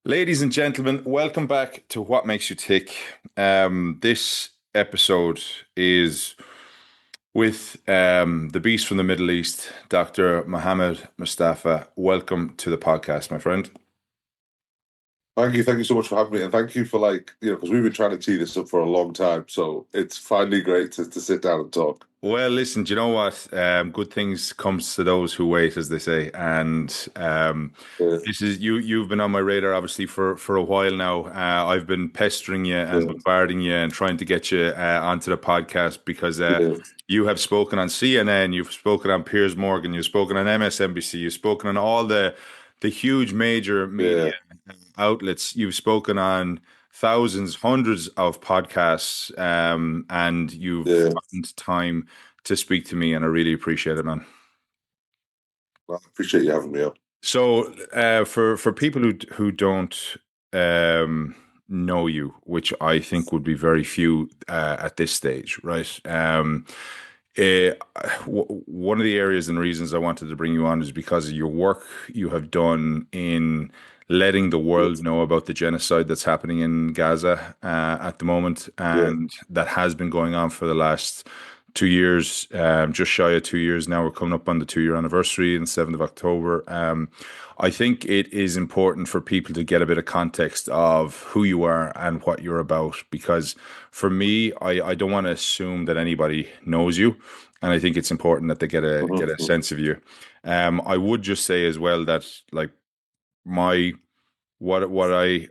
Ladies and gentlemen, welcome back to What Makes You Tick. This episode is with the beast from the Middle East, Dr. Mohammed Mustafa. Welcome to the podcast, my friend. Thank you so much for having me, and thank you for because we've been trying to tee this up for a long time, so it's finally great to sit down and talk. Well, listen, do you know what? Good things comes to those who wait, as they say. And Yeah, this is you. You've been on my radar, obviously, for a while now. I've been pestering you and yeah, bombarding you and trying to get you onto the podcast because yeah, you have spoken on CNN, you've spoken on Piers Morgan, you've spoken on MSNBC, you've spoken on all the huge major yeah. media outlets. You've spoken on thousands, hundreds of podcasts, and you've Yeah. gotten time to speak to me, and I really appreciate it, man. Well, I appreciate you having me up. So, for people who don't know you, which I think would be very few at this stage, right? Uh, One of the areas and reasons I wanted to bring you on is because of your work you have done in letting the Yeah, world know about the genocide that's happening in Gaza at the moment, yeah, and that has been going on for the last 2 years, just shy of 2 years now. We're coming up on the 2 year anniversary on the 7th of October. I think it is important for people to get a bit of context of who you are and what you're about, because for me, I don't want to assume that anybody knows you. And I think it's important that they get a mhm, sense of you. I would just say as well that like my what I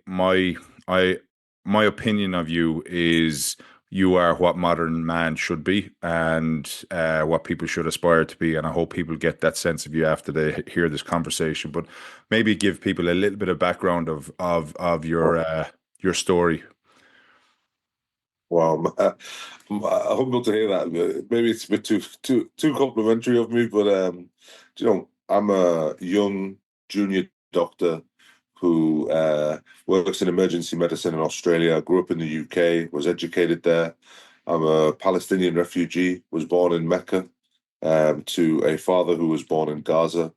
my opinion of you is you are what modern man should be and what people should aspire to be, and I hope people get that sense of you after they hear this conversation. But maybe give people a little bit of background of mhm. your story. Wow, I'm humbled to hear that. Maybe it's a bit too complimentary of me, but I'm a young junior doctor who works in emergency medicine in Australia. I grew up in the UK, was educated there. I'm a Palestinian refugee, was born in Mecca, to a father who was born in Gaza,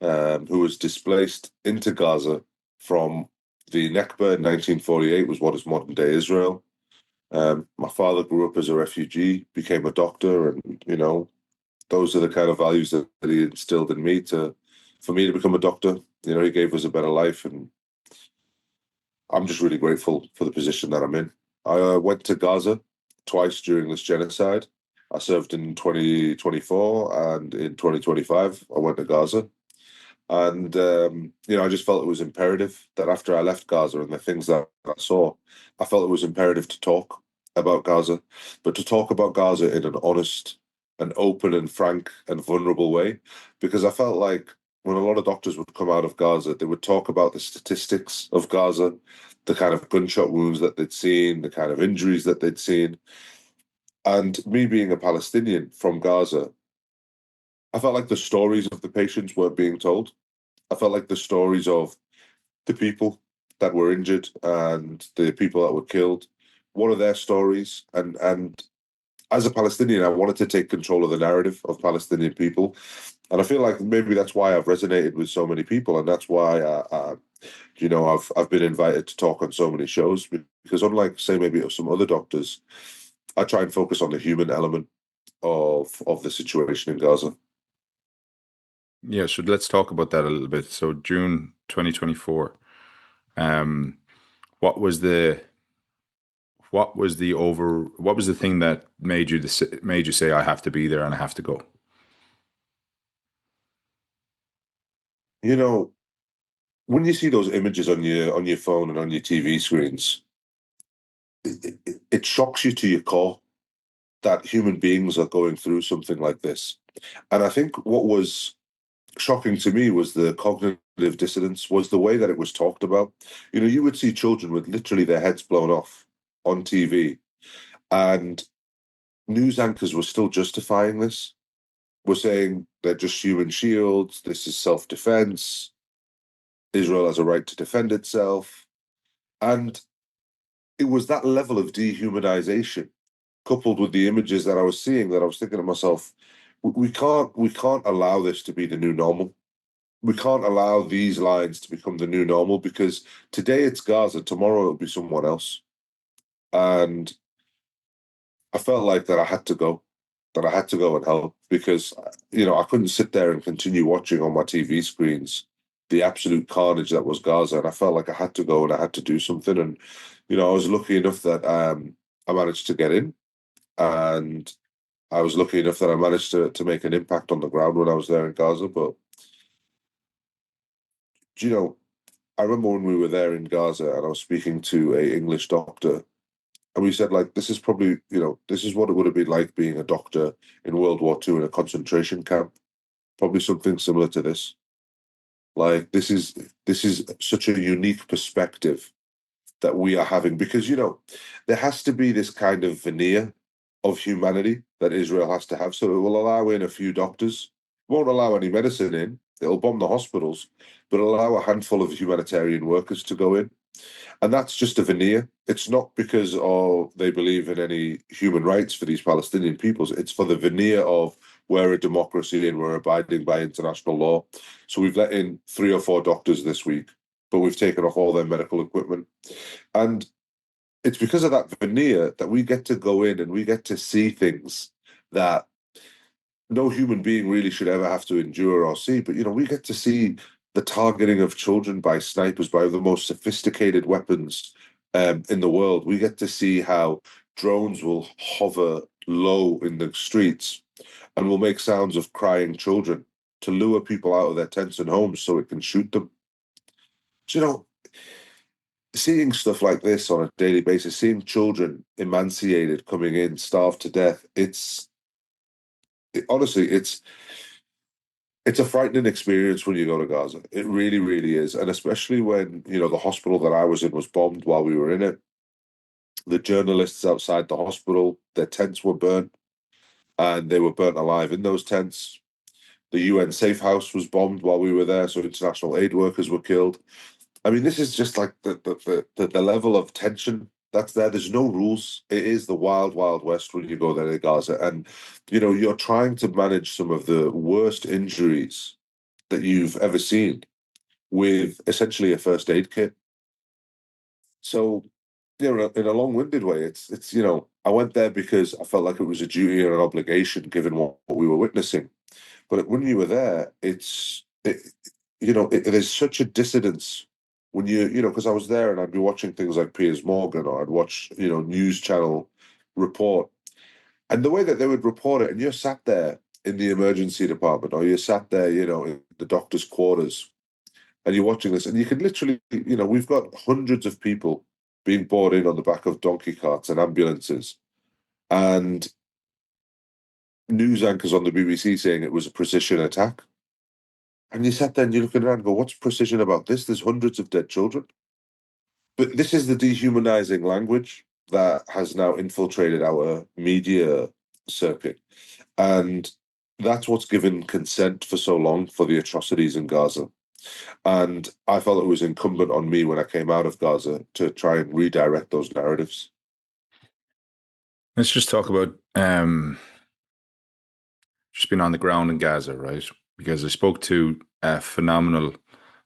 who was displaced into Gaza from the Nakba in 1948, was what is modern day Israel. My father grew up as a refugee, became a doctor, and those are the kind of values that he instilled in me for me to become a doctor. He gave us a better life, and I'm just really grateful for the position that I'm in. I went to Gaza twice during this genocide. I served in 2024 and in 2025. I went to Gaza. And, I just felt it was imperative that after I left Gaza and the things that I saw, I felt it was imperative to talk about Gaza, but to talk about Gaza in an honest and open and frank and vulnerable way, because I felt like when a lot of doctors would come out of Gaza, they would talk about the statistics of Gaza, the kind of gunshot wounds that they'd seen, the kind of injuries that they'd seen. And me being a Palestinian from Gaza, I felt like the stories of the patients weren't being told. I felt like the stories of the people that were injured and the people that were killed, what are their stories? And as a Palestinian, I wanted to take control of the narrative of Palestinian people. And I feel like maybe that's why I've resonated with so many people, and that's why I've been invited to talk on so many shows, because unlike say maybe some other doctors, I try and focus on the human element of the situation in Gaza. Yeah, so let's talk about that a little bit. So June 2024. Um, what was the what was the thing that made you say I have to be there and I have to go? You know, when you see those images on your phone and on your TV screens, it shocks you to your core that human beings are going through something like this. And I think what was shocking to me was the cognitive dissonance, was the way that it was talked about. You would see children with literally their heads blown off on TV, and news anchors were still justifying this. We're saying they're just human shields. This is self-defense. Israel has a right to defend itself. And it was that level of dehumanization coupled with the images that I was seeing that I was thinking to myself, we can't allow this to be the new normal. we can't allow these lines to become the new normal, because today it's Gaza, tomorrow it'll be someone else. And I felt like that I had to go, that I had to go and help, because I couldn't sit there and continue watching on my TV screens the absolute carnage that was Gaza, and I felt like I had to go and I had to do something. And I was lucky enough that I managed to get in, and I was lucky enough that I managed to make an impact on the ground when I was there in Gaza. But you know, I remember when we were there in Gaza, and I was speaking to a English doctor, and we said, like, this is probably, this is what it would have been like being a doctor in World War II in a concentration camp. Probably something similar to this. Like, this is such a unique perspective that we are having, because there has to be this kind of veneer of humanity that Israel has to have. So it will allow in a few doctors, won't allow any medicine in. It'll bomb the hospitals, but allow a handful of humanitarian workers to go in. And that's just a veneer. It's not because they believe in any human rights for these Palestinian peoples. It's for the veneer of we're a democracy and we're abiding by international law. So we've let in 3 or 4 doctors this week, but we've taken off all their medical equipment. And it's because of that veneer that we get to go in and we get to see things that no human being really should ever have to endure or see. But we get to see the targeting of children by snipers, by the most sophisticated weapons in the world. We get to see how drones will hover low in the streets and will make sounds of crying children to lure people out of their tents and homes so it can shoot them. So, seeing stuff like this on a daily basis, seeing children emaciated coming in, starved to death, honestly, it's a frightening experience when you go to Gaza. It really, really is. And especially when, the hospital that I was in was bombed while we were in it. The journalists outside the hospital, their tents were burnt, and they were burnt alive in those tents. The UN safe house was bombed while we were there, so international aid workers were killed. I mean, this is just like the level of tension that's there. There's no rules. It is the wild, wild west when you go there to Gaza. And, you're trying to manage some of the worst injuries that you've ever seen with essentially a first aid kit. So, in a long-winded way, it's I went there because I felt like it was a duty and an obligation given what we were witnessing. But when you were there, there's such a dissidence when because I was there and I'd be watching things like Piers Morgan, or I'd watch, news channel report, and the way that they would report it, and you're sat there in the emergency department, or you're sat there, in the doctor's quarters, and you're watching this, and you can literally, we've got hundreds of people being brought in on the back of donkey carts and ambulances, and news anchors on the BBC saying it was a precision attack. And you sat there and you're looking around and go, what's precision about this? There's hundreds of dead children. But this is the dehumanizing language that has now infiltrated our media circuit. And that's what's given consent for so long for the atrocities in Gaza. And I felt it was incumbent on me when I came out of Gaza to try and redirect those narratives. Let's just talk about just being on the ground in Gaza, right? Because I spoke to a phenomenal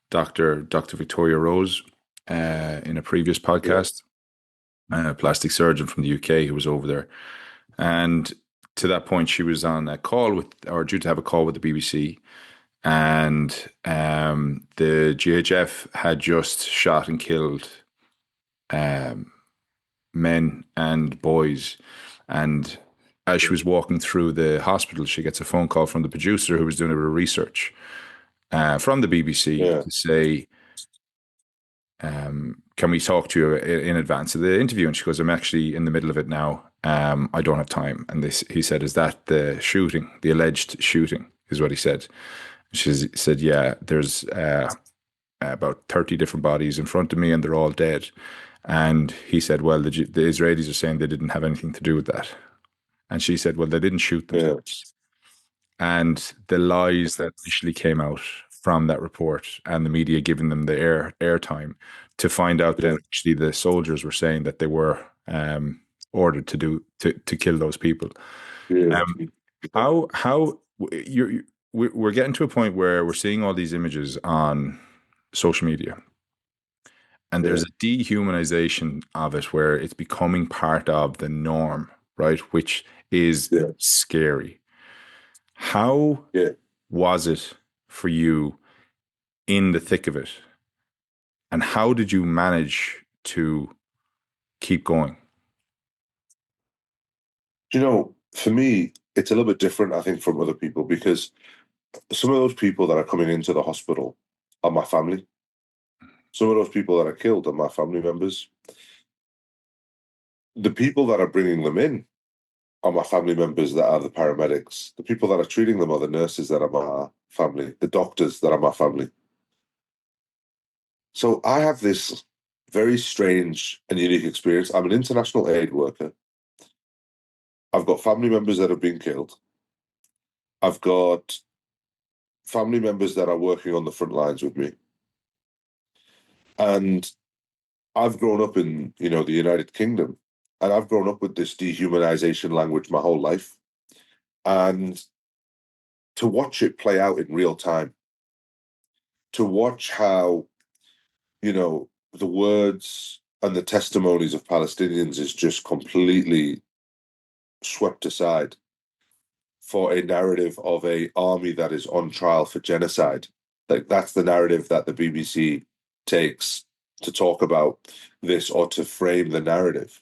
doctor, Dr. Victoria Rose, in a previous Yeah, podcast, a plastic surgeon from the UK who was over there. And to that point, she was on a call with, or due to have a call with the BBC. And the GHF had just shot and killed um, men and boys. And as she was walking through the hospital, she gets a phone call from the producer who was doing a bit of research from the BBC yeah, to say, can we talk to you in advance of the interview? And she goes, I'm actually in the middle of it now. I don't have time. And he said, is that the shooting, the alleged shooting, is what he said. She said, yeah, there's about 30 different bodies in front of me and they're all dead. And he said, well, the Israelis are saying they didn't have anything to do with that. And she said, well, they didn't shoot yeah, themselves. And the lies that initially came out from that report and the media giving them the airtime to find out yeah, that actually the soldiers were saying that they were ordered to kill those people. yeah. Um, how you we're getting to a point where we're seeing all these images on social media, and Yeah, there's a dehumanization of it where it's becoming part of the norm, right? Which is yeah, scary. How yeah. was it for you in the thick of it? And how did you manage to keep going? For me, it's a little bit different, I think, from other people because some of those people that are coming into the hospital are my family. Some of those people that are killed are my family members. The people that are bringing them in are my family members that are the paramedics. The people that are treating them are the nurses that are my family, the doctors that are my family. So I have this very strange and unique experience. I'm an international aid worker. I've got family members that have been killed. I've got family members that are working on the front lines with me. And I've grown up in, the United Kingdom, and I've grown up with this dehumanization language my whole life. And to watch it play out in real time, to watch how, the words and the testimonies of Palestinians is just completely swept aside for a narrative of a army that is on trial for genocide. Like that's the narrative that the BBC takes to talk about this or to frame the narrative.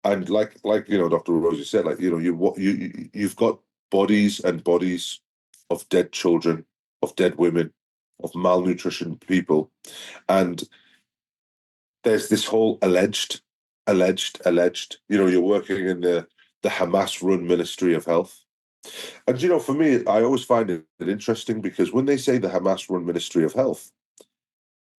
And Dr. Rosie said, you've got bodies and bodies of dead children, of dead women, of malnutrition people, and there's this whole alleged. You're working in the Hamas-run Ministry of Health. And for me, I always find it interesting because when they say the Hamas-run Ministry of Health,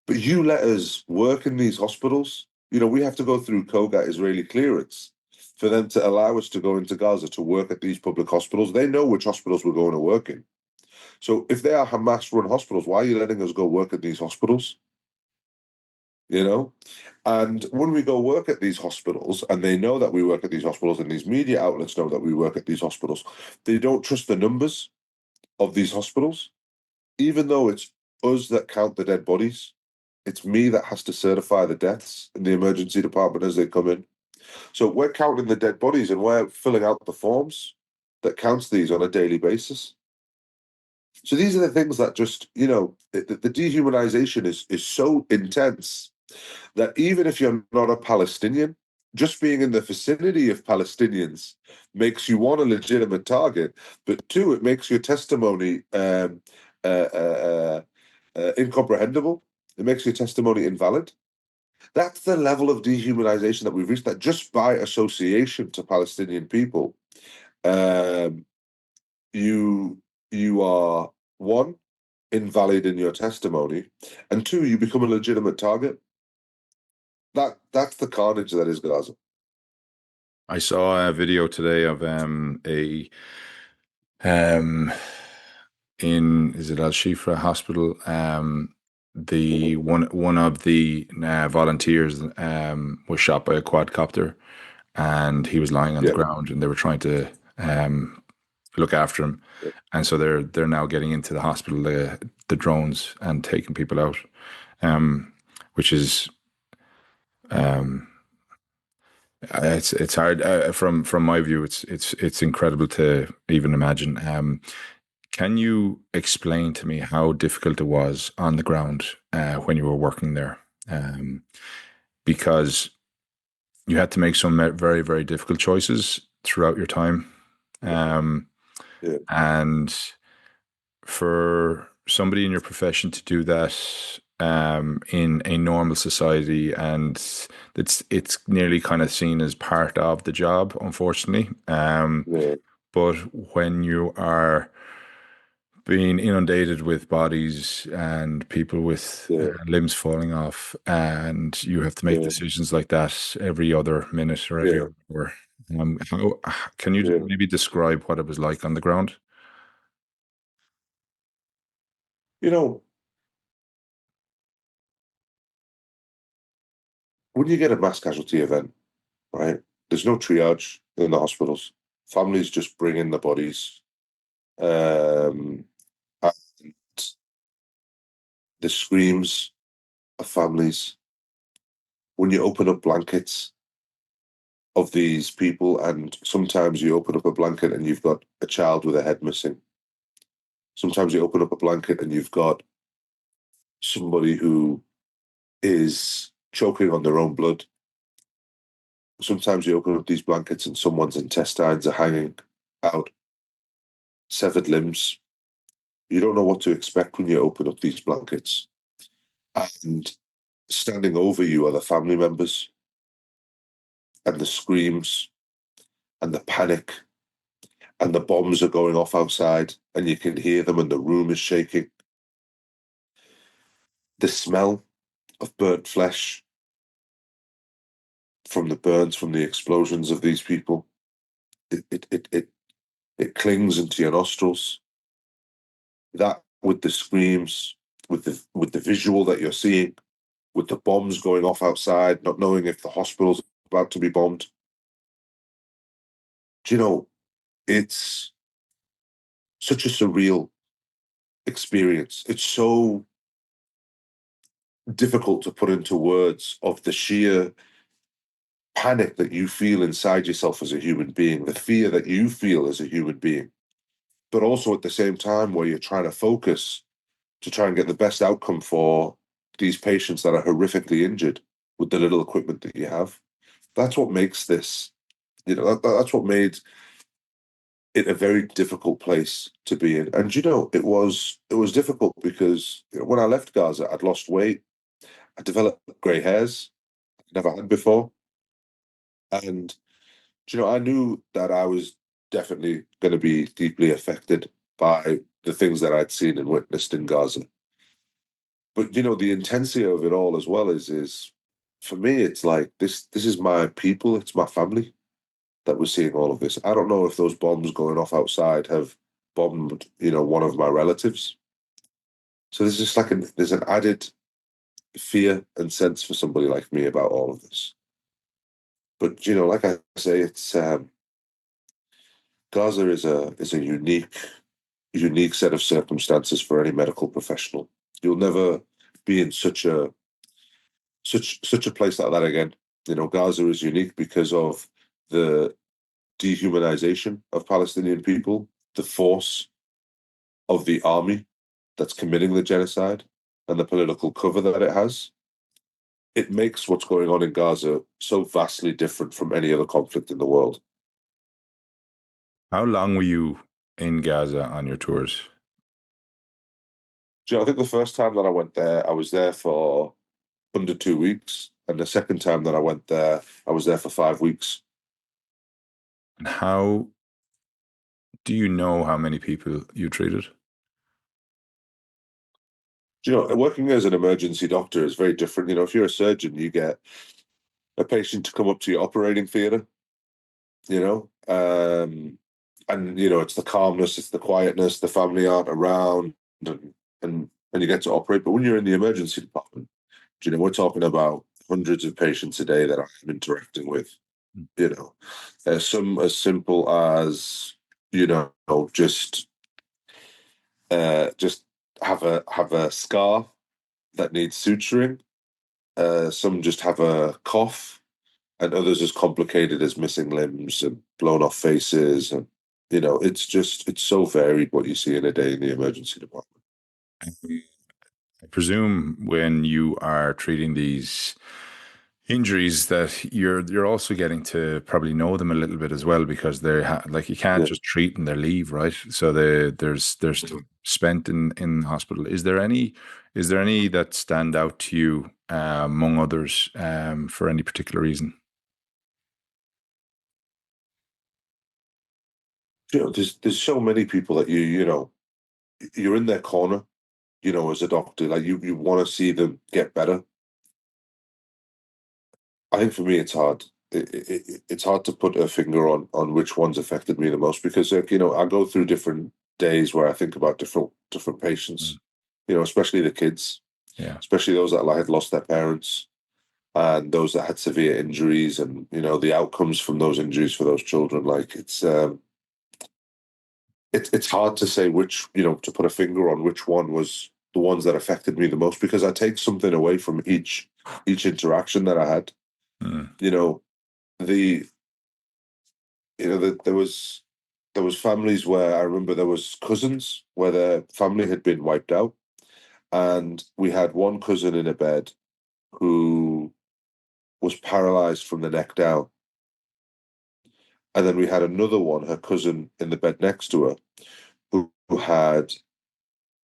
but you let us work in these hospitals, we have to go through Kogat Israeli clearance for them to allow us to go into Gaza to work at these public hospitals. They know which hospitals we're going to work in. So if they are Hamas-run hospitals, why are you letting us go work at these hospitals? And when we go work at these hospitals, and they know that we work at these hospitals, and these media outlets know that we work at these hospitals, they don't trust the numbers of these hospitals, even though it's us that count the dead bodies. It's me that has to certify the deaths in the emergency department as they come in. So we're counting the dead bodies and we're filling out the forms that counts these on a daily basis. So these are the things that just, the dehumanization is so intense that even if you're not a Palestinian, just being in the vicinity of Palestinians makes you, one, a legitimate target, but two, it makes your testimony incomprehensible. It makes your testimony invalid. That's the level of dehumanization that we've reached, that just by association to Palestinian people, um, you you are, one, invalid in your testimony, and two, you become a legitimate target. That's the carnage that is Gaza. I saw a video today of a um in is it Al Shifa Hospital, the Mhm. one of the volunteers was shot by a quadcopter, and he was lying on the Yeah, ground, and they were trying to look after him, yeah, and so they're now getting into the hospital, the drones, and taking people out, which is um, it's hard, from my view. It's incredible to even imagine. Can you explain to me how difficult it was on the ground when you were working there? Because you had to make some very, very difficult choices throughout your time. Um, yeah, and for somebody in your profession to do that in a normal society, and it's nearly kind of seen as part of the job, unfortunately. yeah, But when you are being inundated with bodies and people with yeah, limbs falling off, and you have to make yeah, decisions like that every other minute or every yeah, other hour. How can you yeah. maybe describe what it was like on the ground? You know, when you get a mass casualty event, right? There's no triage in the hospitals. Families just bring in the bodies. Um, the screams of families, when you open up blankets of these people, and sometimes you open up a blanket and you've got a child with a head missing. Sometimes you open up a blanket and you've got somebody who is choking on their own blood. Sometimes you open up these blankets and someone's intestines are hanging out, severed limbs. You don't know what to expect when you open up these blankets. And standing over you are the family members, and the screams and the panic, and the bombs are going off outside and you can hear them and the room is shaking. The smell of burnt flesh from the burns, from the explosions of these people, it clings into your nostrils. That, with the screams, with the visual that you're seeing, with the bombs going off outside, not knowing if the hospital's about to be bombed. Do you know, it's such a surreal experience. It's so difficult to put into words, of the sheer panic that you feel inside yourself as a human being, the fear that you feel as a human being, but also at the same time where you're trying to focus to try and get the best outcome for these patients that are horrifically injured with the little equipment that you have. That's what makes this, that's what made it a very difficult place to be in. And it was difficult because when I left Gaza, I'd lost weight, I developed grey hairs I'd never had before, and I knew that I was definitely going to be deeply affected by the things that I'd seen and witnessed in Gaza. But the intensity of it all as well is for me, it's like this is my people, it's my family that was seeing all of this. I don't know if those bombs going off outside have bombed, one of my relatives. So there's just there's an added fear and sense for somebody like me about all of this. But like I say, it's Gaza is a unique set of circumstances for any medical professional. You'll never be in such a place like that again. Gaza is unique because of the dehumanization of Palestinian people, the force of the army that's committing the genocide, and the political cover that it has. It makes what's going on in Gaza so vastly different from any other conflict in the world. How long were you in Gaza on your tours? I think the first time that I went there, I was there for under 2 weeks. And the second time that I went there, I was there for 5 weeks. And how do you know how many people you treated? Working as an emergency doctor is very different. If you're a surgeon, you get a patient to come up to your operating theatre, you know, um, and it's the calmness, it's the quietness, the family aren't around, and you get to operate. But when you're in the emergency department, we're talking about hundreds of patients a day that I'm interacting with. Some as simple as just just have a scar that needs suturing. Some just have a cough, and others as complicated as missing limbs and blown off faces, and it's so varied what you see in a day in the emergency department. I presume when you are treating these injuries that you're also getting to probably know them a little bit as well, because like you can't Yeah. just treat and they leave, right? So there's time spent in hospital. Is there any that stand out to you among others for any particular reason? There's so many people that you're in their corner, as a doctor, like you want to see them get better. I think for me, it's hard. It's hard to put a finger on which ones affected me the most, because I go through different days where I think about different patients. Especially the kids, Yeah. especially those that had lost their parents, and those that had severe injuries, and the outcomes from those injuries for those children. Like it's hard to say which, to put a finger on which one was the ones that affected me the most, because I take something away from each interaction that I had. Mm. You know, the there was families where I remember there was cousins where their family had been wiped out, and we had one cousin in a bed who was paralyzed from the neck down, and then we had another one, her cousin, in the bed next to her, who had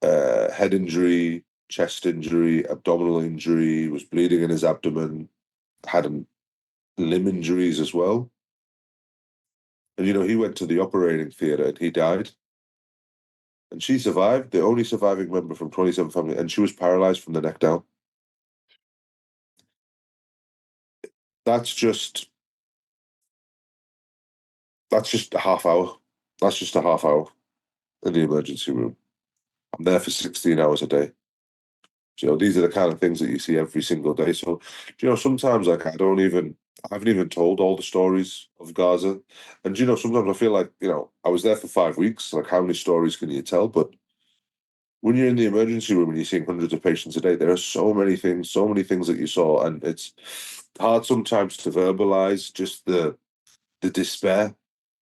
head injury, chest injury, abdominal injury, was bleeding in his abdomen, had limb injuries as well. And he went to the operating theatre and he died. And she survived, the only surviving member from 27 family, and she was paralyzed from the neck down. That's just that's just a half hour. That's just a half hour in the emergency room. I'm there for 16 hours a day. These are the kind of things that you see every single day. So, sometimes like I haven't even told all the stories of Gaza. And, sometimes I feel like, I was there for 5 weeks. Like, how many stories can you tell? But when you're in the emergency room and you're seeing hundreds of patients a day, there are so many things that you saw. And it's hard sometimes to verbalize just the despair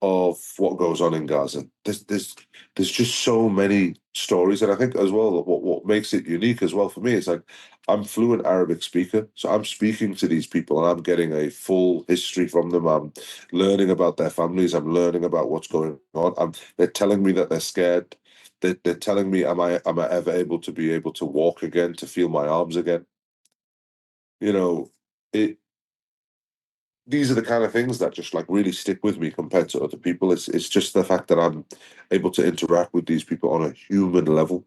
of what goes on in Gaza. There's just so many stories, and I think as well what makes it unique as well for me is like I'm fluent Arabic speaker, so I'm speaking to these people and I'm getting a full history from them. I'm learning about their families. I'm learning about what's going on. They're telling me that they're scared. They're telling me, am I ever able to walk again, to feel my arms again? It these are the kind of things that just like really stick with me compared to other people. It's just the fact that I'm able to interact with these people on a human level.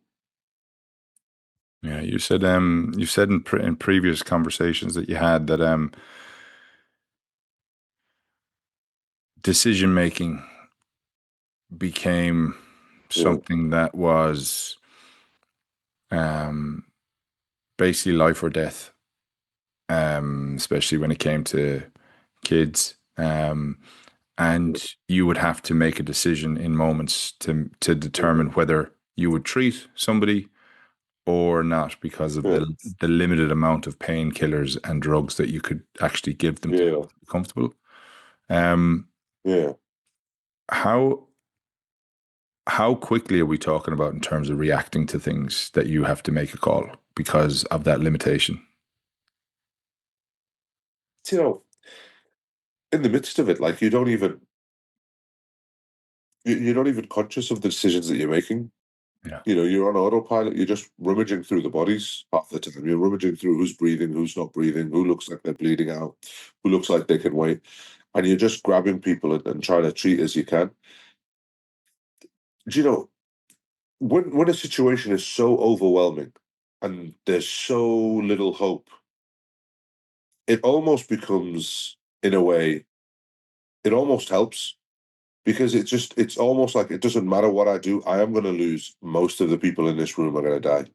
Yeah, you said in previous conversations that you had that decision making became Yeah, something that was um, basically life or death, especially when it came to kids. And you would have to make a decision in moments to yeah, determine whether you would treat somebody or not because of yeah, the limited amount of painkillers and drugs that you could actually give them to yeah, be comfortable. Um, yeah. how how quickly are we talking about in terms of reacting to things that you have to make a call because of that limitation? You know, in the midst of it, like you're not even conscious of the decisions that you're making. Yeah. You're on autopilot. You're just rummaging through the bodies half the time. You're rummaging through who's breathing, who's not breathing, who looks like they're bleeding out, who looks like they can wait, and you're just grabbing people and trying to treat as you can. Do you know when a situation is so overwhelming and there's so little hope, it almost becomes, in a way, it almost helps because it's almost like it doesn't matter what I do, I am going to lose. Most of the people in this room are going to die.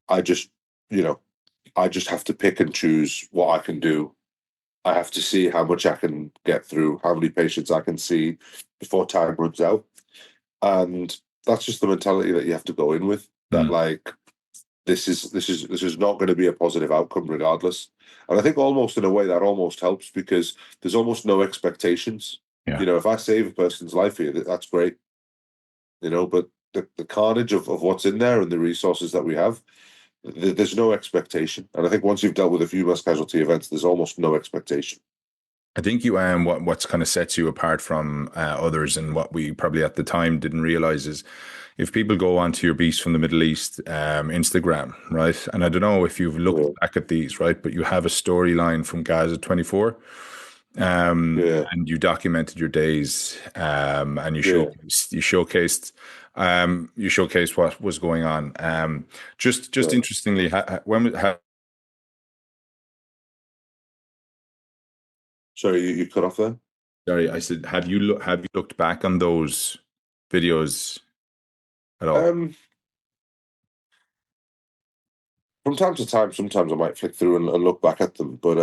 I just, you know, I just have to pick and choose what I can do. I have to see how much I can get through, how many patients I can see before time runs out. And that's just the mentality that you have to go in with. That Mm. like this is not going to be a positive outcome regardless. And I think almost in a way that almost helps because there's almost no expectations. Yeah. If I save a person's life here, that's great. But the carnage of what's in there and the resources that we have, there's no expectation. And I think once you've dealt with a few mass casualty events, there's almost no expectation. I think you what's kind of sets you apart from others, and what we probably at the time didn't realize is if people go onto your Beast from the Middle East Instagram, right? And I don't know if you've looked Yeah, back at these, right? But you have a storyline from Gaza 24, yeah, and you documented your days, and yeah. you showcased what was going on. Just Right. interestingly, Sorry, you cut off there. sorry, I said, have you looked back on those videos at all? Um, from time to time, sometimes I might flick through and look back at them, but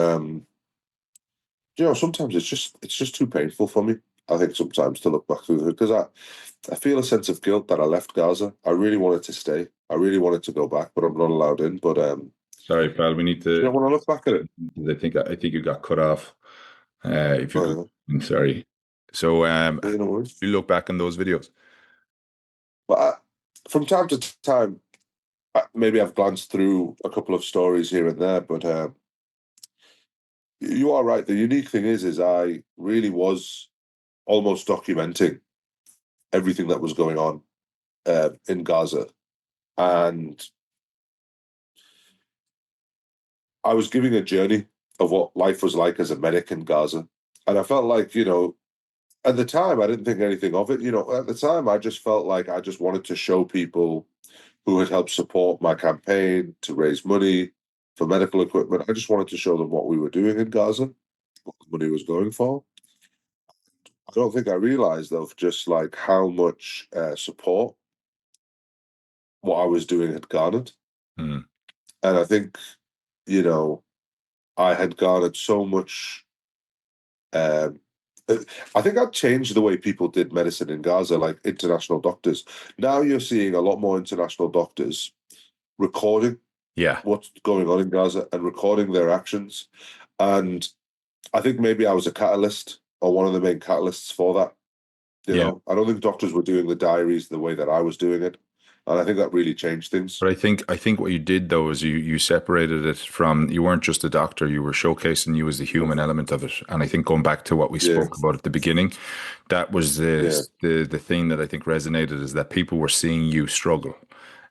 sometimes it's just too painful for me. I think sometimes to look back through it because I feel a sense of guilt that I left Gaza. I really wanted to stay. I really wanted to go back, but I'm not allowed in. But Sorry, pal. We need you know, to. when I look back at it, I think you got cut off. If you could, uh, I'm sorry. So, you know, you look back on those videos. but from time to time, maybe I've glanced through a couple of stories here and there. But you are right. The unique thing is I really was almost documenting everything that was going on in Gaza, and I was giving a journey of what life was like as a medic in Gaza. And I felt like, at the time, I didn't think anything of it. At the time, I just felt like I just wanted to show people who had helped support my campaign to raise money for medical equipment. I just wanted to show them what we were doing in Gaza, what the money was going for. I don't think I realized, though, just like how much support what I was doing had garnered. Hmm. And I think, you know, I had garnered so much. Um, I think I'd changed the way people did medicine in Gaza, like international doctors. Now you're seeing a lot more international doctors recording Yeah, what's going on in Gaza and recording their actions. And I think maybe I was a catalyst or one of the main catalysts for that. yeah. I don't think doctors were doing the diaries the way that I was doing it. And I think that really changed things. But I think what you did though is you separated it from, you weren't just a doctor, you were showcasing you as the human element of it. And I think going back to what we Yeah, spoke about at the beginning, that was yeah, the thing that I think resonated, is that people were seeing you struggle.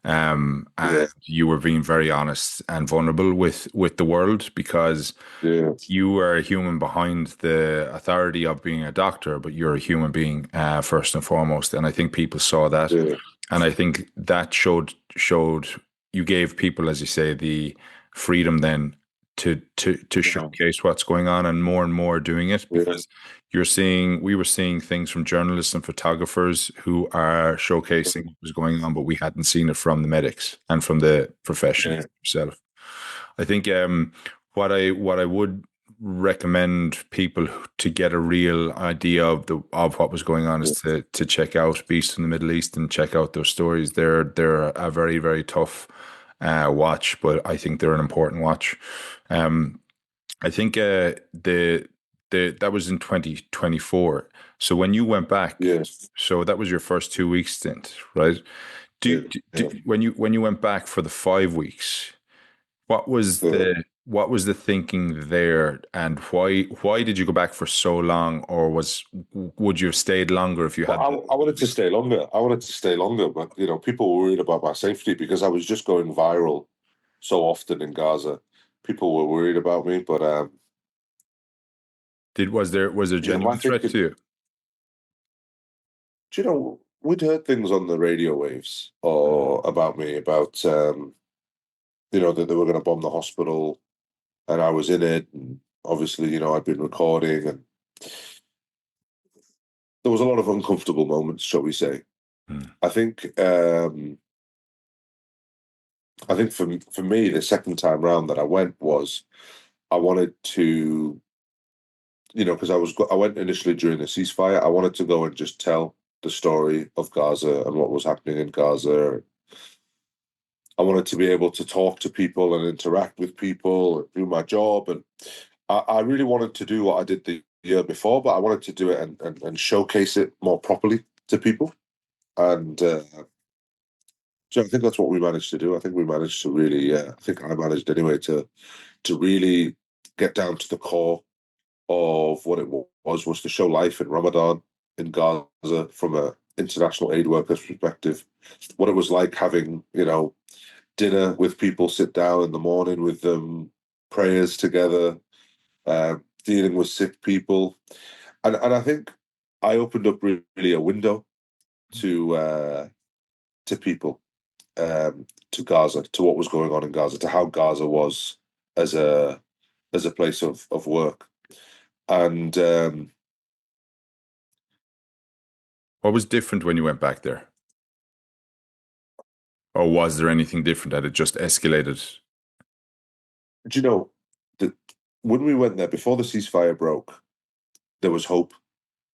And yeah, you were being very honest and vulnerable with the world, because yeah, you are a human behind the authority of being a doctor, but you're a human being first and foremost. And I think people saw that, yeah, and I think that showed you gave people, as you say, the freedom then to yeah, showcase what's going on, and more doing it, yeah, because we were seeing things from journalists and photographers who are showcasing what was going on, but we hadn't seen it from the medics and from the professionals yeah, themselves. I think what I would recommend people to get a real idea of what was going on is to check out Beast in the Middle East and check out those stories. They're a very, very tough watch, but I think they're an important watch. Um, I think the that was in 2024. So when you went back, yeah, so that was your first 2 week stint, right? yeah, yeah. When you went back for the 5 weeks, Uh, what was the thinking there, and why did you go back for so long, or would you have stayed longer if you But had I wanted to stay longer. I wanted to stay longer, but people were worried about my safety because I was just going viral so often in Gaza. People were worried about me, but did was there my genuine threat to thinking, you? we'd heard things on the radio waves or about me about that they were going to bomb the hospital, and I was in it, and obviously, I'd been recording, and there was a lot of uncomfortable moments, shall we say. Hmm. I think for me, the second time round that I went was I wanted to, because I went initially during the ceasefire. I wanted to go and just tell the story of Gaza and what was happening in Gaza. I wanted to be able to talk to people and interact with people and do my job. And I really wanted to do what I did the year before, but I wanted to do it and showcase it more properly to people. And so I think that's what we managed to do. I think we managed to really, I think I managed anyway to really get down to the core of what it was to show life in Ramadan in Gaza from a international aid workers perspective, what it was like having dinner with people, sit down in the morning with them, prayers together, dealing with sick people, and I think I opened up really a window to people, to Gaza, to what was going on in Gaza, to how Gaza was as a place of work. And What was different when you went back there, or was there anything different that it just escalated? do you know that when we went there before the ceasefire broke, there was hope.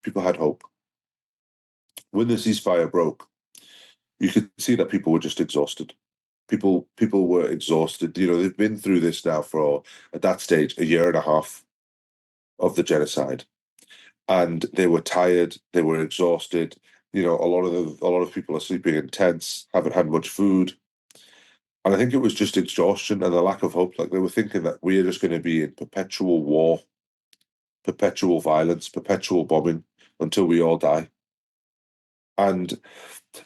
People had hope. when the ceasefire broke, you could see that people were just exhausted. People were exhausted. They've been through this now for, at that stage, a year and a half of the genocide, and they were tired. They were exhausted. A lot of people are sleeping in tents, haven't had much food, and I think it was just exhaustion and a lack of hope. Like, they were thinking that we are just going to be in perpetual war, perpetual violence, perpetual bombing until we all die. And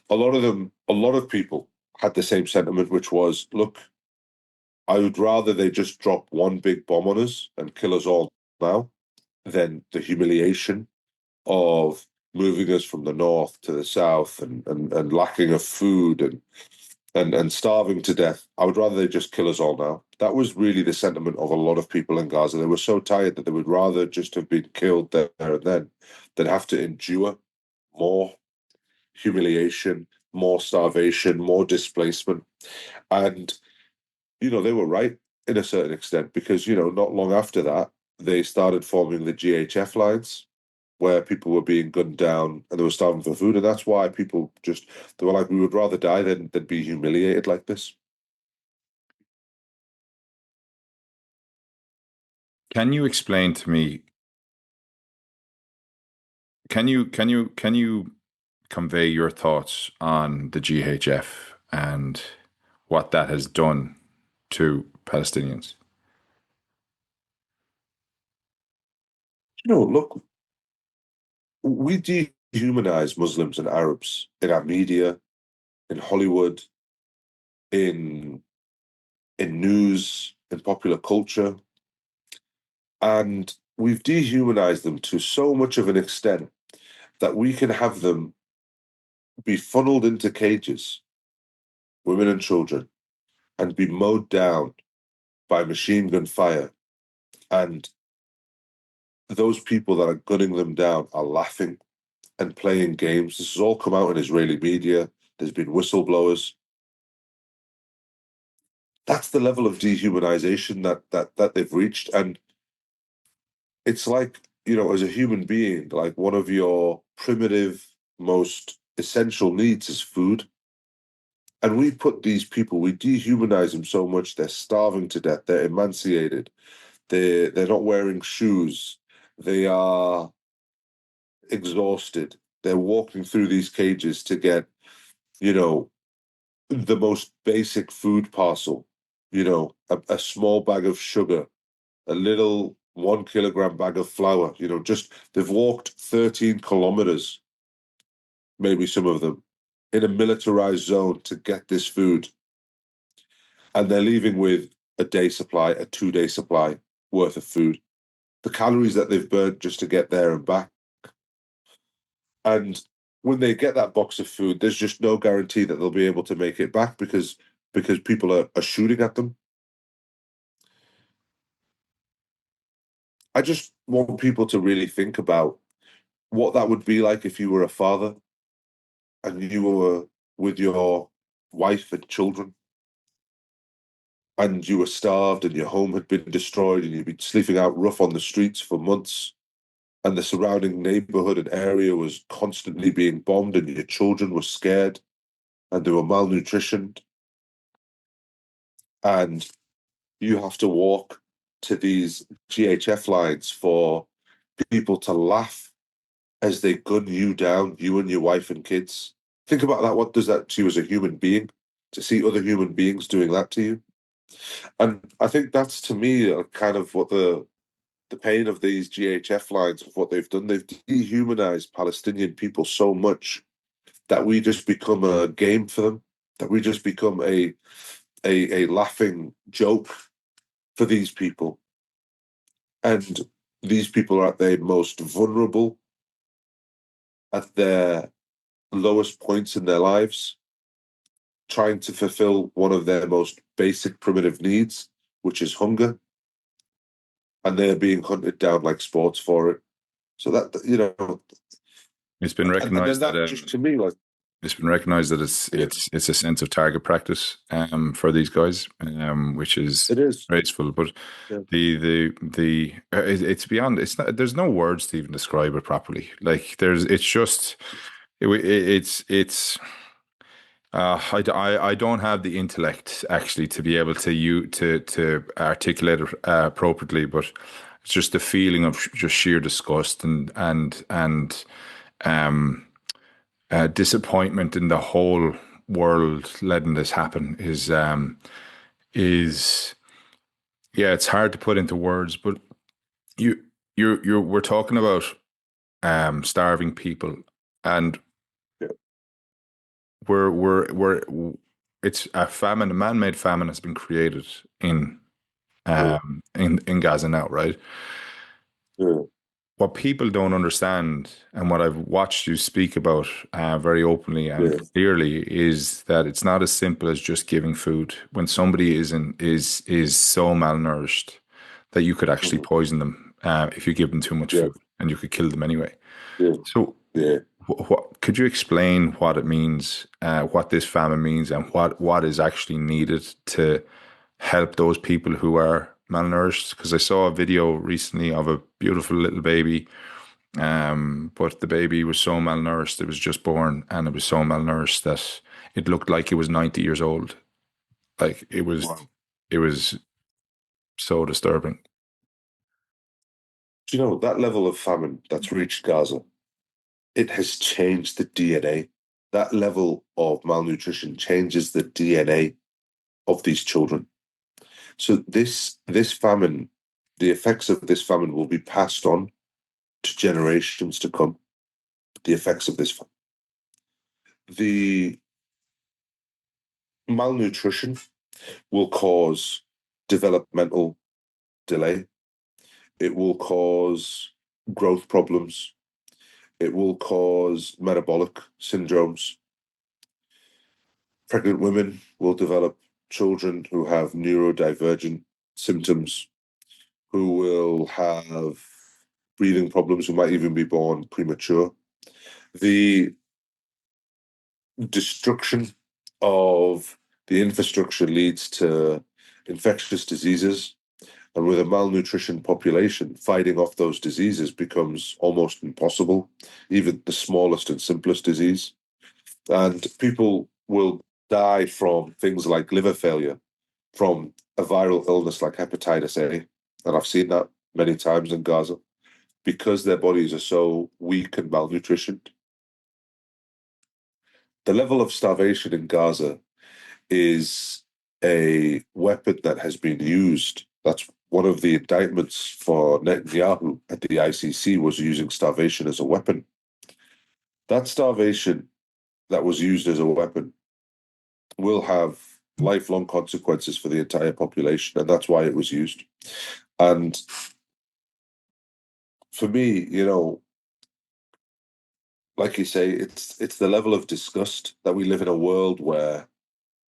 a lot of people had the same sentiment, which was, look, I would rather they just drop one big bomb on us and kill us all now than the humiliation of moving us from the north to the south, and lacking of food, and starving to death. I would rather they just kill us all now. That was really the sentiment of a lot of people in Gaza. They were so tired that they would rather just have been killed there and then than have to endure more humiliation, more starvation, more displacement. And, they were right in a certain extent, because, not long after that, they started forming the GHF lines, where people were being gunned down and they were starving for food. And that's why people they were like, we would rather die than be humiliated like this. Can you explain to me? Can you convey your thoughts on the GHF and what that has done to Palestinians? Look, we dehumanize Muslims and Arabs in our media, in Hollywood, in news, in popular culture, and we've dehumanized them to so much of an extent that we can have them be funneled into cages, women and children, and be mowed down by machine gun fire. And those people that are gunning them down are laughing and playing games. This has all come out in Israeli media. There's been whistleblowers. That's the level of dehumanization that they've reached. And it's like, as a human being, like, one of your primitive, most essential needs is food. And we put these people, we dehumanize them so much, they're starving to death, they're emaciated, they're not wearing shoes, they are exhausted, they're walking through these cages to get, you know, the most basic food parcel, a small bag of sugar, a little 1 kilogram bag of flour, just they've walked 13 kilometers, maybe some of them, in a militarized zone to get this food. And they're leaving with a day supply, a 2 day supply worth of food. The calories that they've burnt just to get there and back. And when they get that box of food, there's just no guarantee that they'll be able to make it back, because people are shooting at them. I just want people to really think about what that would be like if you were a father and you were with your wife and children, and you were starved and your home had been destroyed and you'd been sleeping out rough on the streets for months, and the surrounding neighborhood and area was constantly being bombed, and your children were scared and they were malnutritioned, and you have to walk to these GHF lines for people to laugh as they gun you down, you and your wife and kids. Think about that. What does that to you as a human being, to see other human beings doing that to you? And I think that's, to me, kind of what the pain of these GHF lines, of what they've done. They've dehumanized Palestinian people so much that we just become a game for them, that we just become a laughing joke for these people. And these people are at their most vulnerable, at their lowest points in their lives, trying to fulfill one of their most basic primitive needs, which is hunger. And they're being hunted down like sports for it. So that, It's been and then recognized that that just, to me, like, it's been recognized that it's a sense of target practice for these guys, which is it is. graceful. But Yeah. it's beyond. It's not. There's no words to even describe it properly. Like, it's just it's I don't have the intellect actually to be able to to articulate it appropriately, but it's just the feeling of just sheer disgust and um disappointment in the whole world letting this happen is yeah, it's hard to put into words, but you you're we're talking about starving people, and Yeah, we're it's a famine, a man-made famine has been created yeah, in Gaza now, right? yeah, What people don't understand, and what I've watched you speak about very openly and yeah. clearly, is that it's not as simple as just giving food. When somebody is so malnourished that you could actually Mhm. poison them if you give them too much Yeah, food, and you could kill them anyway. yeah, So, yeah. what could you explain what it means, what this famine means, and what is actually needed to help those people who are malnourished? Because I saw a video recently of a beautiful little baby, but the baby was so malnourished, it was just born, and it was so malnourished that it looked like it was 90 years old. Like Wow. it was so disturbing. Do you know that level of famine that's reached Gaza? It has changed the DNA. That level of malnutrition changes the DNA of these children. So this famine, the effects of this famine will be passed on to generations to come. The effects of this, the malnutrition will cause developmental delay. It will cause growth problems. It will cause metabolic syndromes. Pregnant women will develop children who have neurodivergent symptoms, who will have breathing problems, who might even be born premature. The destruction of the infrastructure leads to infectious diseases. And with a malnutrition population, fighting off those diseases becomes almost impossible, even the smallest and simplest disease. And people will die from things like liver failure, from a viral illness like hepatitis A. And I've seen that many times in Gaza because their bodies are so weak and malnutritioned. The level of starvation in Gaza is a weapon that has been used. That's one of the indictments for Netanyahu at the ICC, was using starvation as a weapon. That starvation that was used as a weapon will have lifelong consequences for the entire population, and that's why it was used. And for me, like you say, it's the level of disgust that we live in a world where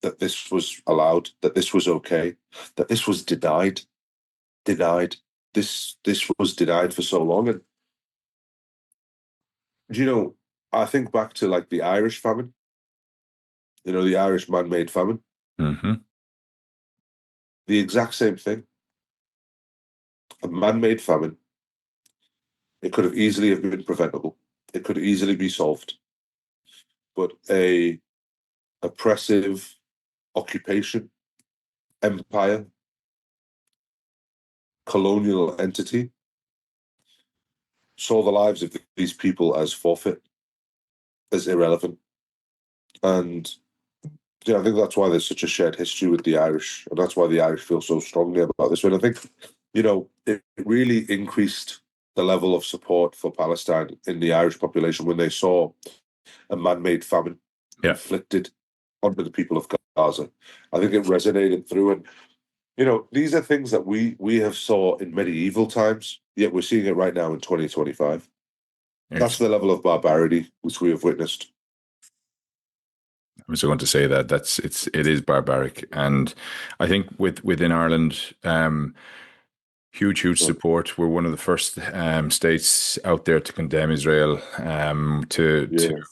that this was allowed, that this was okay, that this was denied. This was denied for so long. And I think back to like the Irish famine, the Irish man-made famine, Hmm. the exact same thing. A man-made famine. It could have easily have been preventable. It could easily be solved. But a oppressive occupation, empire, colonial entity saw the lives of these people as forfeit, as irrelevant. And I think that's why there's such a shared history with the Irish, and that's why the Irish feel so strongly about this. And I think, it really increased the level of support for Palestine in the Irish population when they saw a man-made famine Yeah. inflicted onto the people of Gaza. I think it resonated through, and these are things that we have saw in medieval times, yet we're seeing it right now in 2025. That's It's, the level of barbarity which we have witnessed. I was going to say that it is barbaric, and I think within Ireland, huge Yeah, support. We're one of the first states out there to condemn Israel, yeah, to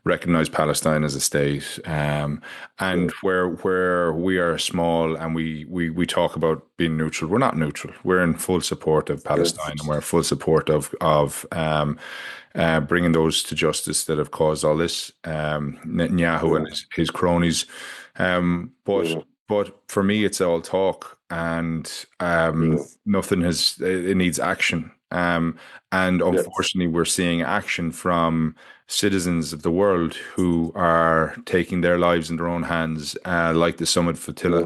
recognize Palestine as a state, yeah, and where we are small and we talk about being neutral. We're not neutral. We're in full support of yeah, Palestine, and we're in full support of bringing those to justice that have caused all this. Netanyahu and yeah, his cronies, but yeah, for me, it's all talk, and yeah, nothing has. It needs action, and yeah, unfortunately, we're seeing action from citizens of the world who are taking their lives in their own hands, like the Sumud Flotilla,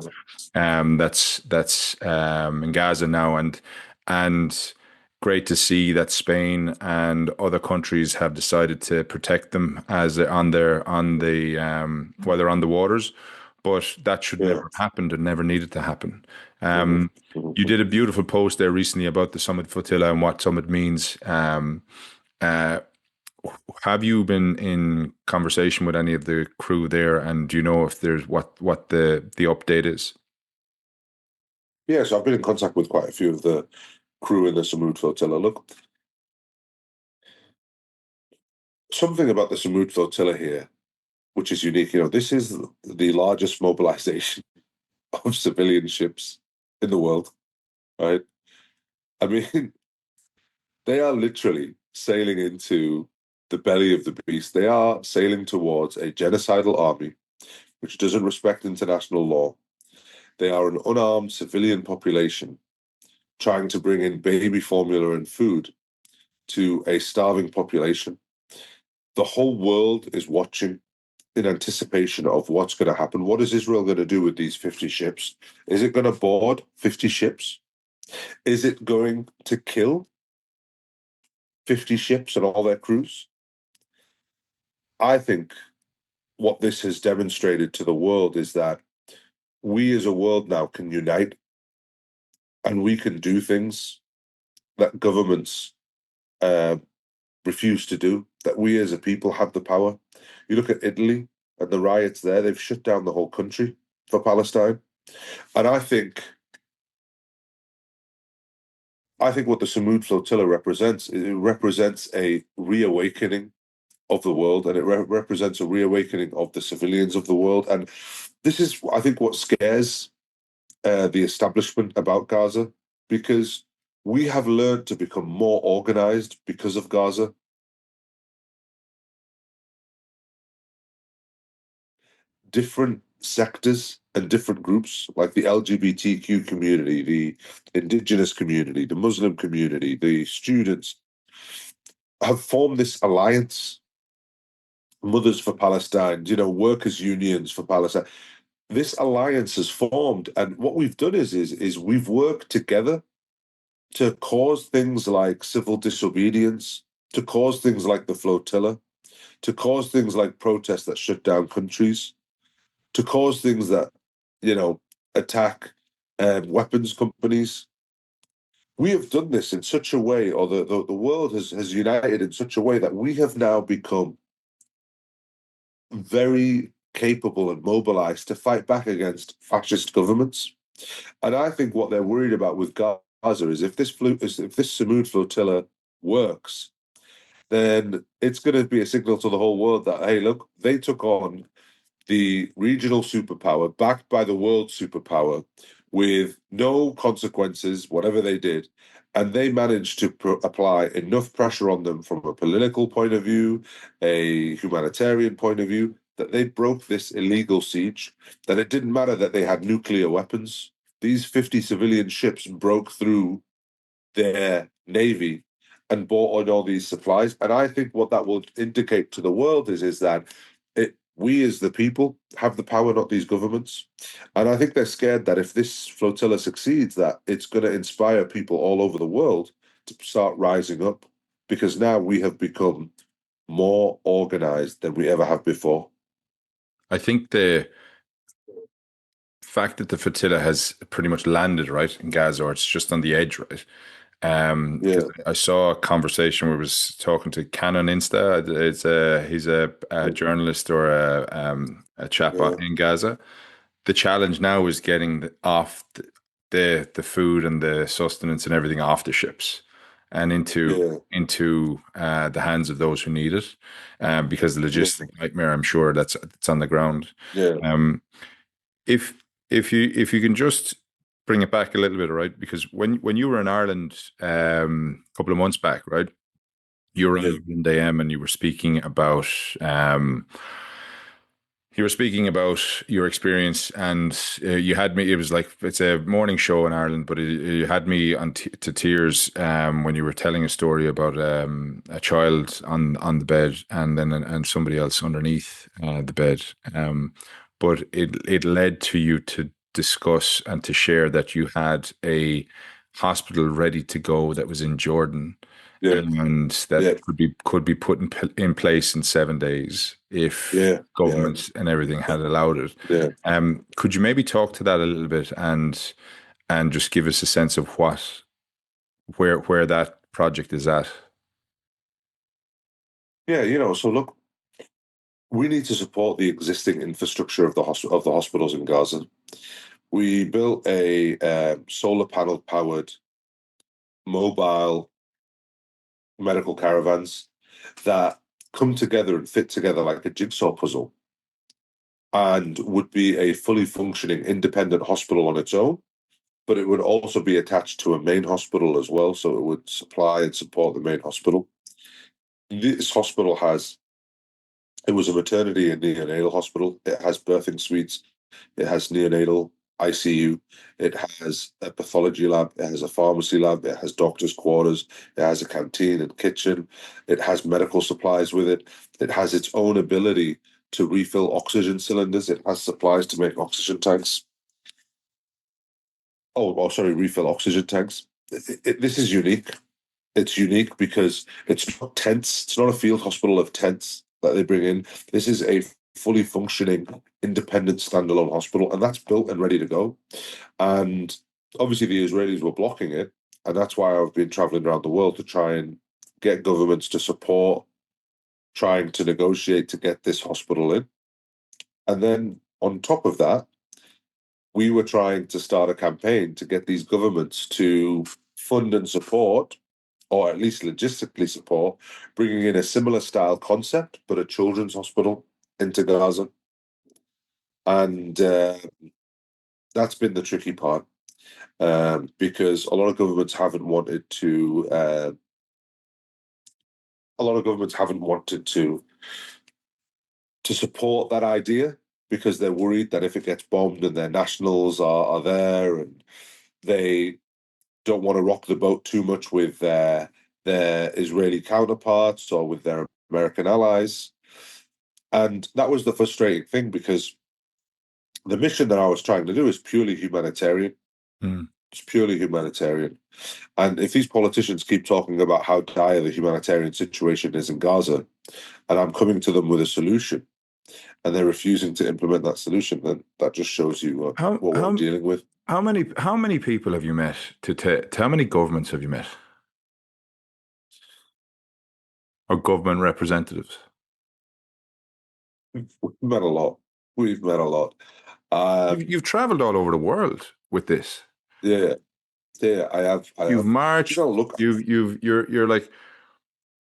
yeah, that's in Gaza now, and great to see that Spain and other countries have decided to protect them as they're on the while they're on the waters. But that should never yeah. have happened and never needed to happen. Mhm, Um, you mhm. did a beautiful post there recently about the Summit Flotilla and what Summit means. Uh, have you been in conversation with any of the crew there, and do you know if there's what the update is? Yeah, so I've been in contact with quite a few of the crew in the Sumud Flotilla. Look, something about the Sumud Flotilla here, which is unique. This is the largest mobilization of civilian ships in the world, right? I mean, they are literally sailing into the belly of the beast. They are sailing towards a genocidal army which doesn't respect international law. They are an unarmed civilian population trying to bring in baby formula and food to a starving population. The whole world is watching in anticipation of what's going to happen. What is Israel going to do with these 50 ships? Is it going to board 50 ships? Is it going to kill 50 ships and all their crews? I think what this has demonstrated to the world is that we as a world now can unite and we can do things that governments uh, refuse to do, that we as a people have the power. You look at Italy and the riots there, they've shut down the whole country for Palestine. And I think what the Sumud Flotilla represents, it represents a reawakening of the world, and it represents a reawakening of the civilians of the world. And this is, I think, what scares the establishment about Gaza, because we have learned to become more organized because of Gaza. Different sectors and different groups, like the LGBTQ community, the indigenous community, the Muslim community, the students, have formed this alliance. Mothers for Palestine, workers' unions for Palestine. This alliance has formed, and what we've done is we've worked together to cause things like civil disobedience, to cause things like the flotilla, to cause things like protests that shut down countries, to cause things that, you know, attack weapons companies. We have done this in such a way, or the world has united in such a way that we have now become very capable and mobilized to fight back against fascist governments. And I think what they're worried about with Gaza is if this Sumud flotilla works, then it's going to be a signal to the whole world that, hey, look, they took on the regional superpower backed by the world superpower with no consequences, whatever they did. And they managed to apply enough pressure on them from a political point of view, a humanitarian point of view, that they broke this illegal siege, that it didn't matter that they had nuclear weapons. These 50 civilian ships broke through their navy and bought on all these supplies. And I think what that will indicate to the world is that we as the people have the power, not these governments. And I think they're scared that if this flotilla succeeds, that it's going to inspire people all over the world to start rising up, because now we have become more organized than we ever have before. I think the fact that the flotilla has pretty much landed right in Gaza, or it's just on the edge, right? Because Yeah, I saw a conversation where I was talking to Canon Insta. He's a journalist or a chap yeah, in Gaza. The challenge now is getting off. the food and the sustenance and everything off the ships and Yeah, into the hands of those who need it, because the yeah, logistic nightmare, I'm sure that's on the ground. yeah, Um, if if you can just bring it back a little bit, right? Because when you were in Ireland a couple of months back, right? You were on yeah, Ireland AM and um, you were speaking about your experience, and you had me. It was like it's a morning show in Ireland, but you had me to tears when you were telling a story about a child on the bed, and then and somebody else underneath the bed. But it led to you to discuss and to share that you had a hospital ready to go that was in Jordan, yeah, and yeah, that could be put in place in 7 days if yeah, yeah, government and everything had allowed it. yeah. Could you maybe talk to that a little bit and just give us a sense of where that project is at? Yeah, so look, we need to support the existing infrastructure of the hospitals in Gaza. We built a solar panel powered mobile medical caravans that come together and fit together like a jigsaw puzzle, and would be a fully functioning independent hospital on its own, but it would also be attached to a main hospital as well, so it would supply and support the main hospital. This hospital has It was a maternity and neonatal hospital. It has birthing suites. It has neonatal ICU. It has a pathology lab. It has a pharmacy lab. It has doctors' quarters. It has a canteen and kitchen. It has medical supplies with it. It has its own ability to refill oxygen cylinders. It has supplies to make oxygen tanks. Sorry, refill oxygen tanks. This is unique. It's unique because it's not tents. It's not a field hospital of tents that they bring in. This is a fully functioning, independent, standalone hospital, and that's built and ready to go. And obviously, the Israelis were blocking it, and that's why I've been traveling around the world to try and get governments to support trying to negotiate to get this hospital in. And then on top of that, we were trying to start a campaign to get these governments to fund and support, or at least logistically support, bringing in a similar style concept, but a children's hospital into Gaza. And that's been the tricky part, because a lot of governments haven't wanted to. A lot of governments haven't wanted to support that idea because they're worried that if it gets bombed and their nationals are there, and they don't want to rock the boat too much with their Israeli counterparts or with their American allies. And that was the frustrating thing, because the mission that I was trying to do is purely humanitarian. Mm. It's purely humanitarian. And if these politicians keep talking about how dire the humanitarian situation is in Gaza, and I'm coming to them with a solution, and they're refusing to implement that solution, then that just shows you How what we're how dealing with. how many people have you met to how many governments have you met or government representatives? We've met a lot. We've met a lot. You've traveled all over the world with this. Yeah, yeah, I have. I You've have. marched. Look, You're like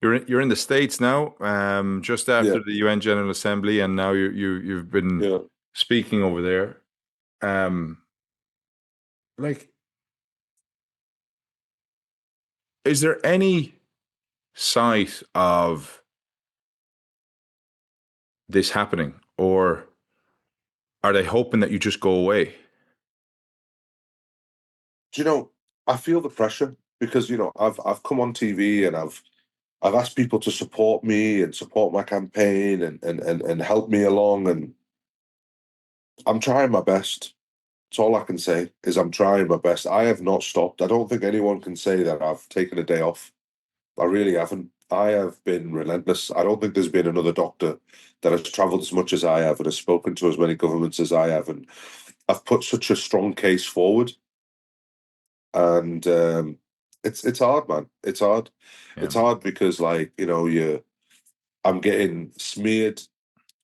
you're in the States now, just yeah, after the UN General Assembly, and now you've been yeah. speaking over there. Um, like, is there any sight of this happening, or are they hoping that you just go away? Do you know? I feel the pressure because I've come on TV and I've asked people to support me and support my campaign and help me along, and I'm trying my best. That's all I can say is I'm trying my best. I have not stopped. I don't think anyone can say that I've taken a day off. I really haven't. I have been relentless. I don't think there's been another doctor that has traveled as much as I have and has spoken to as many governments as I have, and I've put such a strong case forward. And it's hard, man. It's hard. Yeah. It's hard because, like, I'm getting smeared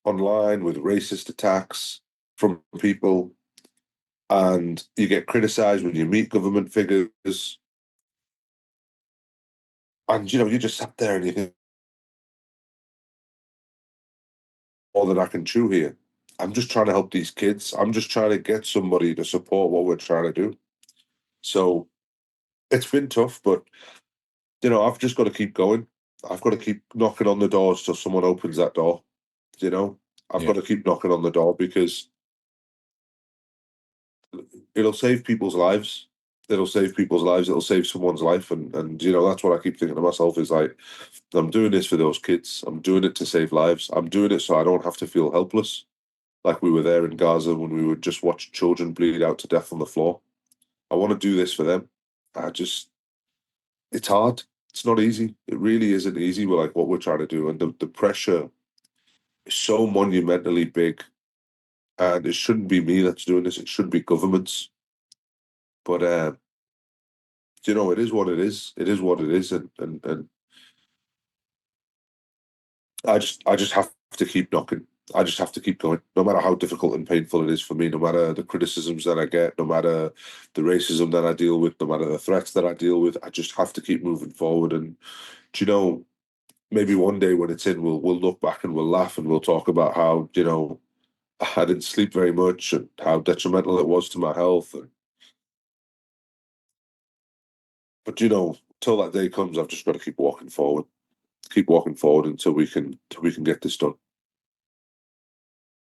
online with racist attacks from people. and you get criticised when you meet government figures, and you just sat there and you think, more than I can chew here. I'm just trying to help these kids. I'm just trying to get somebody to support what we're trying to do. So it's been tough, but I've just got to keep going. I've got to keep knocking on the doors till someone opens that door. You know, I've Yeah. got to keep knocking on the door because it'll save people's lives. It'll save people's lives. It'll save someone's life, and that's what I keep thinking to myself is like, I'm doing this for those kids. I'm doing it to save lives. I'm doing it so I don't have to feel helpless, like we were there in Gaza when we would just watch children bleed out to death on the floor. I want to do this for them. It's hard. It's not easy. It really isn't easy with like what we're trying to do, and the pressure is so monumentally big. And it shouldn't be me that's doing this. It should be governments. But it is what it is. It is what it is, and I just have to keep knocking. I just have to keep going, no matter how difficult and painful it is for me, no matter the criticisms that I get, no matter the racism that I deal with, no matter the threats that I deal with. I just have to keep moving forward. And maybe one day when it's in, we'll look back and we'll laugh and we'll talk about how I didn't sleep very much and how detrimental it was to my health. But till that day comes, I've just got to keep walking forward until we can get this done.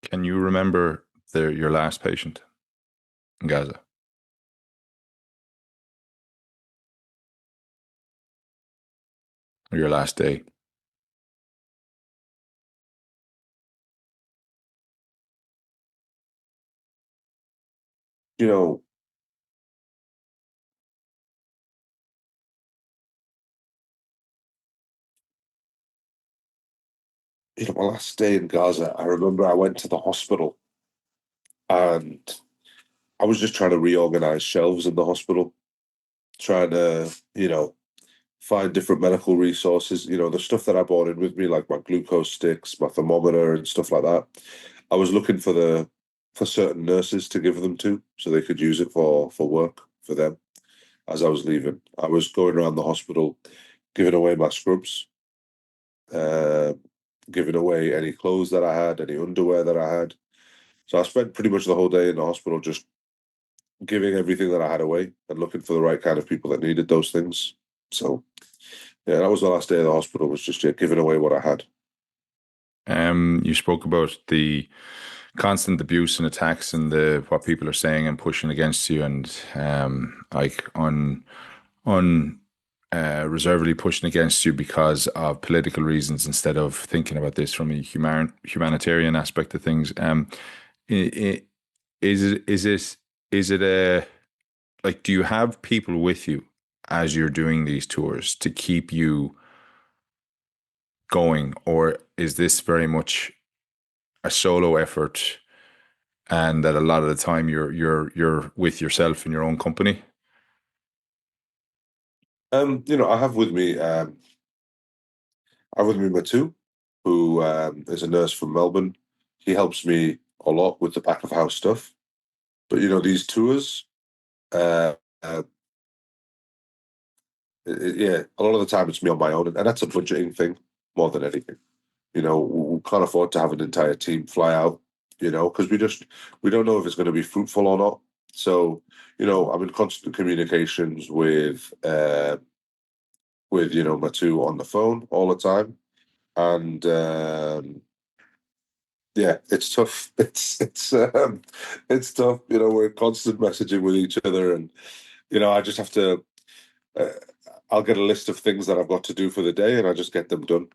Can you remember your last patient in Gaza? Or your last day? You know, my last day in Gaza, I remember I went to the hospital and I was just trying to reorganize shelves in the hospital, trying to, find different medical resources, the stuff that I brought in with me, like my glucose sticks, my thermometer and stuff like that. I was looking for certain nurses to give them to so they could use it for work for them as I was leaving. I was going around the hospital giving away my scrubs, uh, giving away any clothes that I had, any underwear that I had. So I spent pretty much the whole day in the hospital just giving everything that I had away and looking for the right kind of people that needed those things. So yeah, that was the last day of the hospital, was just giving away what I had. You spoke about the constant abuse and attacks and the what people are saying and pushing against you and like on reservedly pushing against you because of political reasons instead of thinking about this from a humanitarian aspect of things. I- is it a like, do you have people with you as you're doing these tours to keep you going, or is this very much a solo effort and that a lot of the time you're with yourself in your own company? I have with me Matu, who is a nurse from Melbourne. He helps me a lot with the back of house stuff. But these tours, uh, uh, yeah, a lot of the time it's me on my own, and that's a budgeting thing more than anything. We can't afford to have an entire team fly out, because we don't know if it's going to be fruitful or not. So, I'm in constant communications with Matu on the phone all the time, and yeah, it's tough. It's tough. We're constant messaging with each other, and I just have to. Uh, I'll get a list of things that I've got to do for the day, and I just get them done.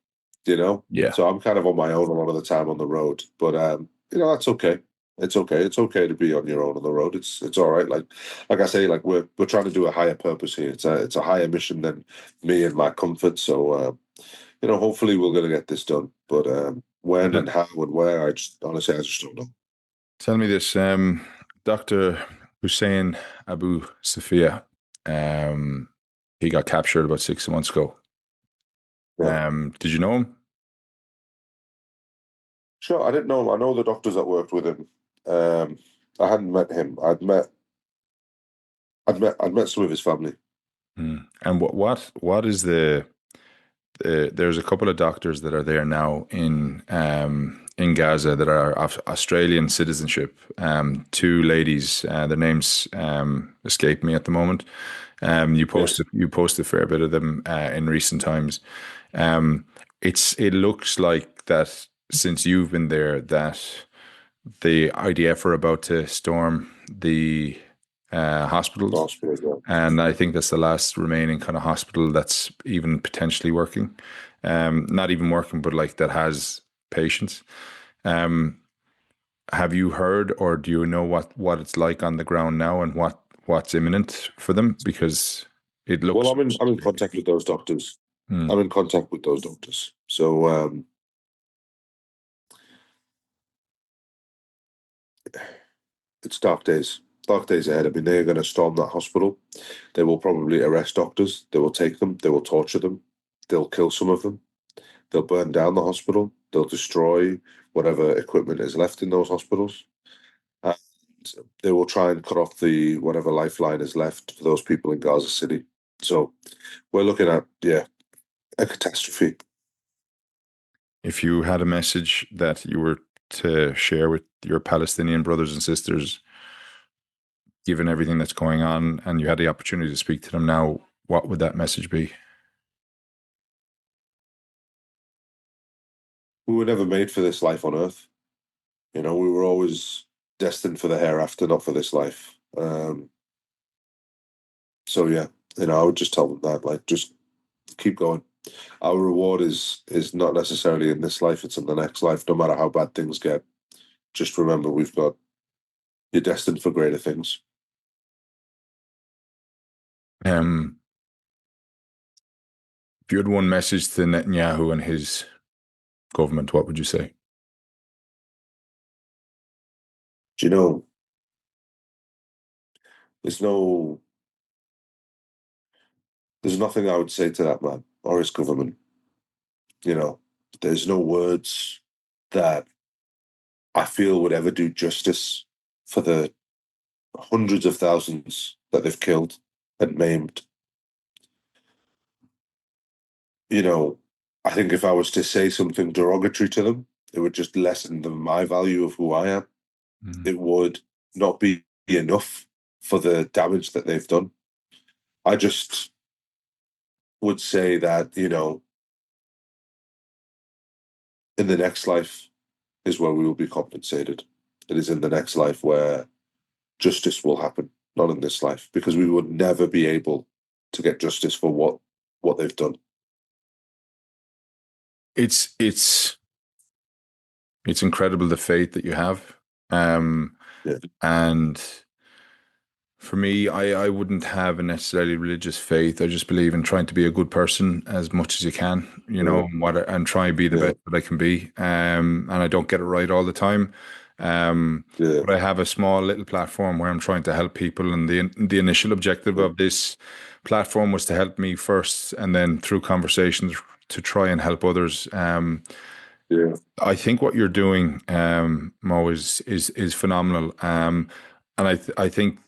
Yeah. So I'm kind of on my own a lot of the time on the road, but that's okay. It's okay. It's okay to be on your own on the road. It's all right. Like I say, like we're trying to do a higher purpose here. It's a higher mission than me and my comfort. So hopefully we're going to get this done. But when Tell and how and where, I just don't know. tell me this, Dr. Hussein Abu Safia, um, he got captured about 6 months ago. Yeah, Did you know him? sure. I didn't know him. I know the doctors that worked with him. Um, I hadn't met him. I'd met some of his family. And what is there's a couple of doctors that are there now in Gaza that are of Australian citizenship. Two ladies, their names escape me at the moment. Yes. You post a fair bit of them in recent times. Um, it looks like that since you've been there that the IDF are about to storm the hospitals, Hospital, and I think that's the last remaining kind of hospital that's even potentially working. Not even working, but like that has patients. Um, have you heard, or do you know what it's like on the ground now, and what's imminent for them? Because it well, looks. I'm in contact with those doctors. Hmm. I'm in contact with those doctors. So it's dark days. Dark days ahead. I mean, they're going to storm that hospital. They will probably arrest doctors. They will take them. They will torture them. They'll kill some of them. They'll burn down the hospital. They'll destroy whatever equipment is left in those hospitals. And they will try and cut off the whatever lifeline is left for those people in Gaza City. So we're looking at, yeah, a catastrophe. If you had a message that you were to share with your Palestinian brothers and sisters, given everything that's going on, and you had the opportunity to speak to them now, what would that message be? We were never made for this life on Earth. You know, we were always destined for the hereafter, not for this life. So yeah, you know, I would just tell them that, like, just keep going. Our reward is not necessarily in this life; it's in the next life. No matter how bad things get, just remember you're destined for greater things. Um, if you had one message to Netanyahu and his government, what would you say? Do you know? There's no, there's nothing I would say to that man or his government. You know, there's no words that I feel would ever do justice for the hundreds of thousands that they've killed and maimed. You know, I think if I was to say something derogatory to them, it would just lessen my value of who I am. Mm. It would not be enough for the damage that they've done. I just would say that, you know, in the next life is where we will be compensated. It is in the next life where justice will happen, not in this life, because we would never be able to get justice for what they've done. It's it's it's incredible the faith that you have, um, Yeah, and for me, I wouldn't have a necessarily religious faith. I just believe in trying to be a good person as much as you can, yeah, and try and be the yeah, best that I can be. And I don't get it right all the time. yeah, But I have a small little platform where I'm trying to help people, and the initial objective of this platform was to help me first, and then through conversations to try and help others. yeah, I think what you're doing, Mo, is phenomenal. And I think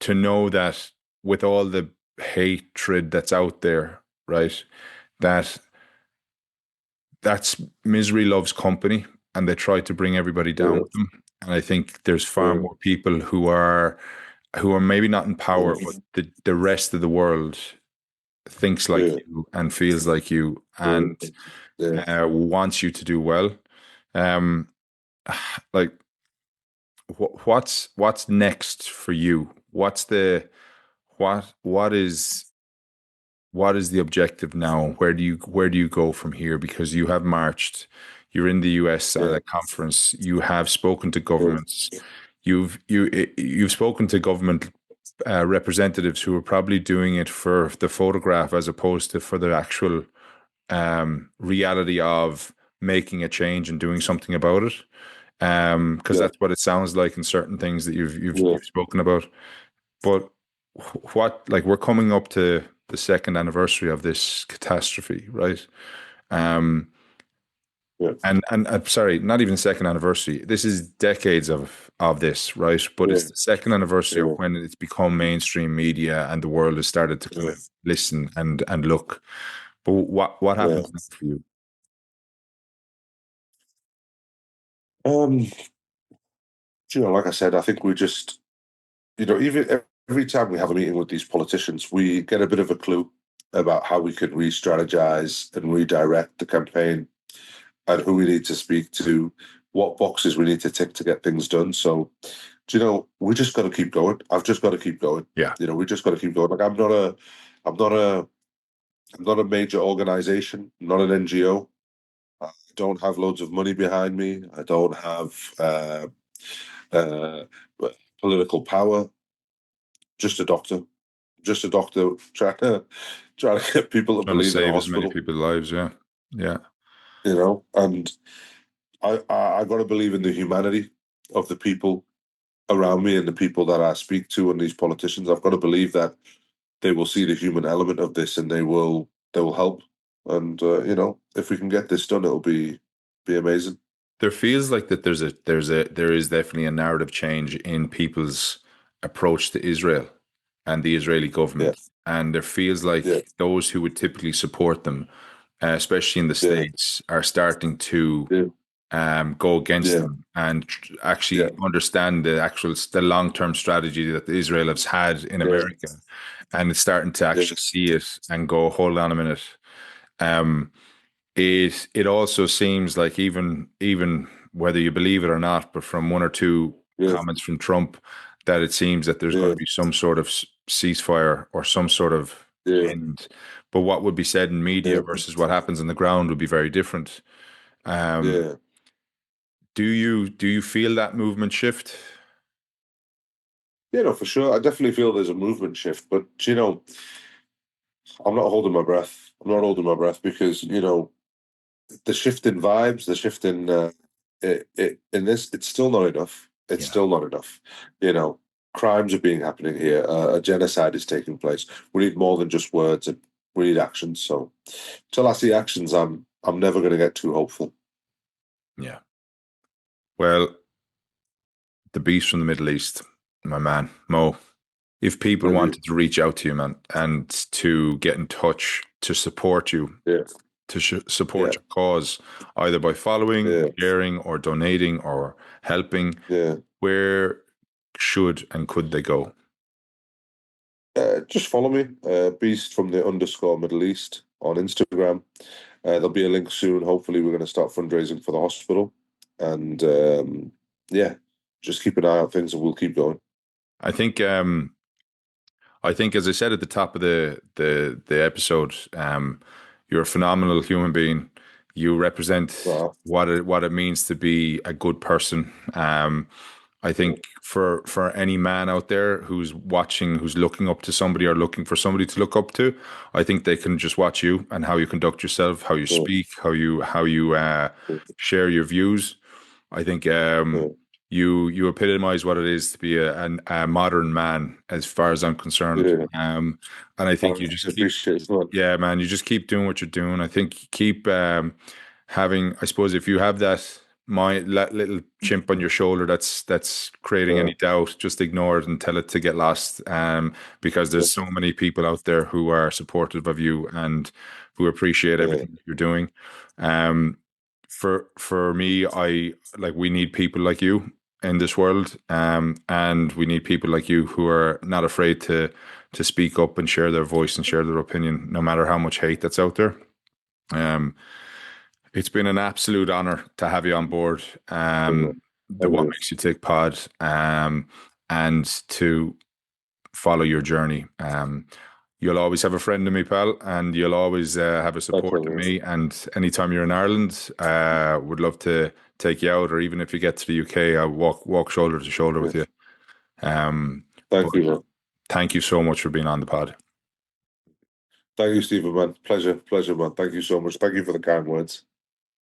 to know that with all the hatred that's out there, right, that that's misery loves company, and they try to bring everybody down yeah, with them. And I think there's far yeah, more people who are maybe not in power, but the rest of the world thinks like yeah, you and feels like you yeah, and yeah, wants you to do well. Um, like what's next for you? What is the objective now? Where do you go from here? Because you have marched, you're in the US at yeah, a conference, you have spoken to yeah, governments, you've spoken to government representatives who are probably doing it for the photograph as opposed to for the actual reality of making a change and doing something about it. Because yeah, that's what it sounds like in certain things that yeah. you've spoken about. But what, like, we're coming up to the second anniversary of this catastrophe, right? Um, yeah, and I'm sorry, not even second anniversary. This is decades of this, right? But yeah, it's the second anniversary of yeah, when it's become mainstream media and the world has started to kind yeah, of listen and look. But what yeah. happens next for you? Um, like I said, I think we just, even every time we have a meeting with these politicians, we get a bit of a clue about how we can re-strategize and redirect the campaign and who we need to speak to, what boxes we need to tick to get things done. So, we just got to keep going. I've just got to keep going. Yeah, We just got to keep going. Like I'm not a, I'm not a major organization. I'm not an NGO. I don't have loads of money behind me. I don't have uh, political power. Just a doctor. Just a doctor trying to get people to trying to believe in a save as many hospital. people's lives. Yeah, yeah. And I got to believe in the humanity of the people around me and the people that I speak to and these politicians. I've got to believe that they will see the human element of this and they will help. And if we can get this done, it'll be amazing. There feels like that there is definitely a narrative change in people's approach to Israel and the Israeli Yeah, government. And there feels like yeah, those who would typically support them, especially in the yeah, States, are starting to yeah, go against yeah, them and yeah, actually understand the long term strategy that Israel has had in yeah, America, and it's starting to yeah, actually see it and go, hold on a minute. Um, it also seems like even whether you believe it or not, but from one or two yeah, comments from Trump, that it seems that there's going yeah, to be some sort of ceasefire or some sort of yeah, end. But what would be said in media yeah, versus what happens on the ground would be very different. Um, yeah. do you feel that movement shift? Yeah, no, for sure. I definitely feel there's a movement shift, but I'm not holding my breath. I'm not holding my breath because the shift in vibes, the shift in in this, it's still not enough. It's Yeah. still not enough. You know, crimes are being happening here. A genocide is taking place. We need more than just words, and we need actions. So, till I see actions, I'm never going to get too hopeful. Yeah. Well, the beast from the Middle East, my man, Mo. If people Thank you. wanted to reach out to you, man, and to get in touch to support you, Yeah, to support yeah, your cause, either by following, yeah, sharing, or donating, or helping, yeah. where should and could they go? Just follow me, Beast from the underscore Middle East on Instagram. There'll be a link soon. Hopefully, we're going to start fundraising for the hospital, and yeah, just keep an eye on things, and we'll keep going. I think, as I said at the top of the episode, you're a phenomenal human being. You represent Wow. what it means to be a good person. I Yeah, think for any man out there who's watching, who's looking up to somebody or looking for somebody to look up to, I think they can just watch you and how you conduct yourself, how you yeah, speak, how you yeah, share your views. I think yeah. you epitomize what it is to be a modern man, as far as I'm concerned. Yeah. And I I think you just keep, appreciate it, man. yeah, man, you just keep doing what you're doing. I think keep having, I suppose, if you have that little chimp on your shoulder that's creating Yeah, any doubt, just ignore it and tell it to get lost. Because yeah, there's so many people out there who are supportive of you and who appreciate yeah, everything you're doing. Um, for me, we need people like you in this world, and we need people like you who are not afraid to speak up and share their voice and share their opinion, no matter how much hate that's out there. Um, it's been an absolute honor to have you on board. yeah. The Thank What you. Makes You Tick pod, and to follow your journey. You'll always have a friend in me, pal, and you'll always have a Thank support in you. me. And anytime you're in Ireland, would love to take you out, or even if you get to the UK, I'll walk shoulder to shoulder with you. Yes. But Thank you, man. thank you so much for being on the pod. Thank you, Stephen, man. Pleasure, man. Thank you so much. Thank you for the kind words.